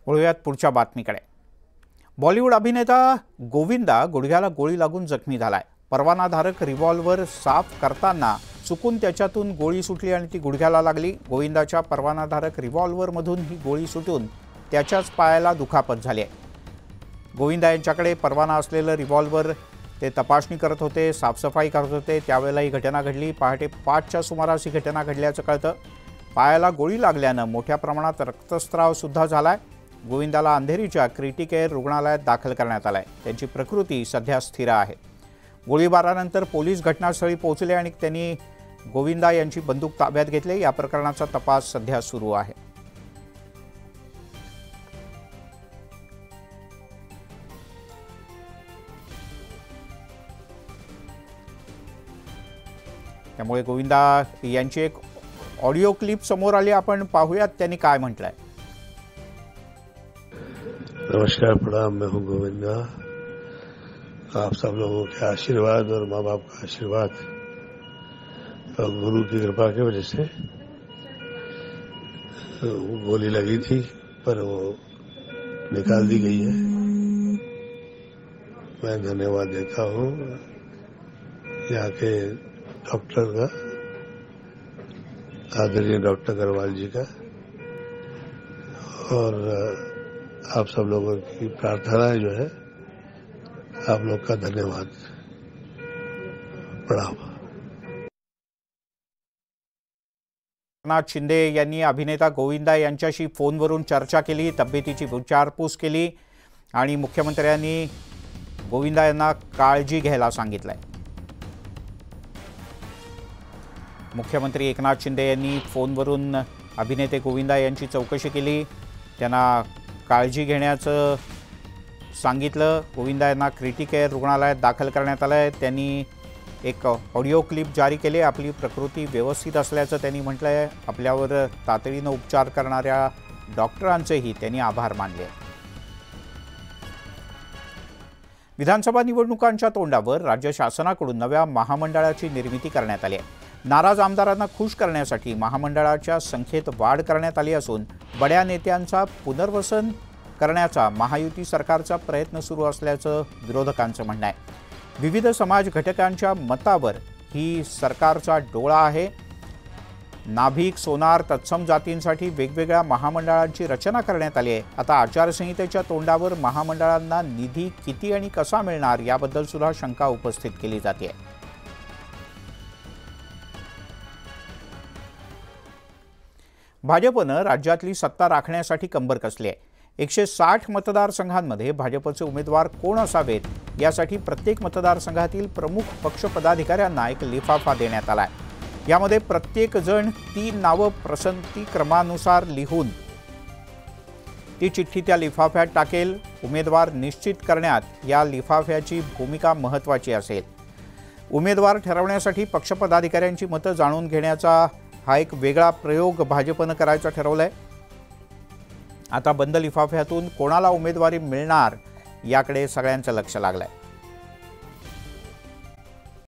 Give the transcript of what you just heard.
वळूयात पुढच्या बातमीकडे। बॉलिवूड अभिनेता गोविंदा गुडघ्याला गोळी लागून जखमी झालाय। परवानाधारक रिव्हॉल्वर साफ करताना चुकून त्याच्यातून गोळी सुटली आणि ती गुडघ्याला लागली। गोविंदाच्या परवानाधारक रिव्हॉल्वरमधून ही गोळी सुटून त्याच्याच पायाला दुखापत झाली आहे। गोविंदा यांच्याकडे परवाना असलेलं रिव्हॉल्वर ते तपासणी करत होते, साफसफाई करत होते, त्यावेळेला ही घटना घडली। पहाटे 5च्या सुमारास ही घटना घडल्याचं कळतं। पायाला गोळी लागल्यानं मोठ्या प्रमाणात रक्तस्राव सुद्धा झालाय। गोविंदाला अंधेरीच्या क्रिटिकेअर रुग्णालयात दाखल करण्यात आलंय। त्यांची प्रकृती सध्या स्थिर आहे। गोळीबारानंतर पोलीस घटनास्थळी पोहोचले आणि त्यांनी गोविंदा यांची बंदूक ताब्यात घेतली। या प्रकरणाचा तपास सध्या सुरू आहे। त्यामुळे गोविंदा यांची एक ऑडिओ क्लिप समोर आली, आपण पाहूयात त्यांनी काय म्हटलंय। नमस्कार, प्रणाम। मैं हूं गोविंदा। आप सब लोगों के आशीर्वाद और माँ बाप का आशीर्वाद और गुरु की कृपा की वजह से गोली लगी थी, पर वो निकाल दी गई है। मैं धन्यवाद देता हूँ यहाँ के डॉक्टर का, आदरणीय डॉक्टर अग्रवाल जी का, और आप सब लोगों की प्रार्थनाएं जो है, आप लोग का धन्यवाद। प्रणाम। एकनाथ शिंदे यांनी अभिनेता गोविंदा यांच्याशी फोनवरून चर्चा केली, तब्येतीची विचारपूस केली आणि मुख्यमंत्र्यांनी गोविंदा यांना काळजी घ्यायला सांगितलंय। मुख्यमंत्री एकनाथ शिंदे यांनी फोनवरून अभिनेते गोविंदा यांची चौकशी केली, त्यांना काळजी घेण्याचं सांगितलं। गोविंदा यांना क्रिटिकेअर रुग्णालयात दाखल करण्यात आलंय। त्यांनी एक ऑडिओ क्लिप जारी केली। आपली प्रकृती व्यवस्थित असल्याचं त्यांनी म्हटलंय। आपल्यावर तातडीनं उपचार करणाऱ्या डॉक्टरांचेही त्यांनी आभार मानले। विधानसभा निवडणुकांच्या तोंडावर राज्य शासनाकडून नव्या महामंडळाची निर्मिती करण्यात आली आहे। नाराज आमदारांना खुश करण्यासाठी महामंडळाच्या संख्येत वाढ करण्यात आली असून बड्या नेत्यांचा पुनर्वसन करण्याचा महायुती सरकारचा प्रयत्न सुरू असल्याचं विरोधकांचं म्हणणं आहे। विविध समाज घटकांच्या मतावर ही सरकारचा डोळा आहे। नाभिक, सोनार, तत्सम जातींसाठी वेगवेगळ्या महामंडळांची रचना करण्यात आली आहे। आता आचारसंहितेच्या तोंडावर महामंडळांना निधी किती आणि कसा मिळणार याबद्दल सुद्धा शंका उपस्थित केली जाते। भाजपनं राज्यातली सत्ता राखण्यासाठी कंबर कसली आहे। 160 मतदारसंघांमध्ये भाजपचे उमेदवार कोण असावेत यासाठी प्रत्येक मतदारसंघातील प्रमुख पक्ष पदाधिकाऱ्यांना एक लिफाफा देण्यात आलाय। यामध्ये प्रत्येक जण 3 नावं पसंती क्रमानुसार लिहून ती चिठ्ठी त्या लिफाफ्यात टाकेल। उमेदवार निश्चित करण्यात या लिफाफ्याची भूमिका महत्त्वाची असेल। उमेदवार ठरवण्यासाठी पक्ष पदाधिकाऱ्यांची मतं जाणून घेण्याचा हा एक वेगळा प्रयोग भाजपनं करायचा ठरवलाय। आता बंद लिफाफ्यातून कोणाला उमेदवारी मिळणार याकडे सगळ्यांचं लक्ष लागलंय।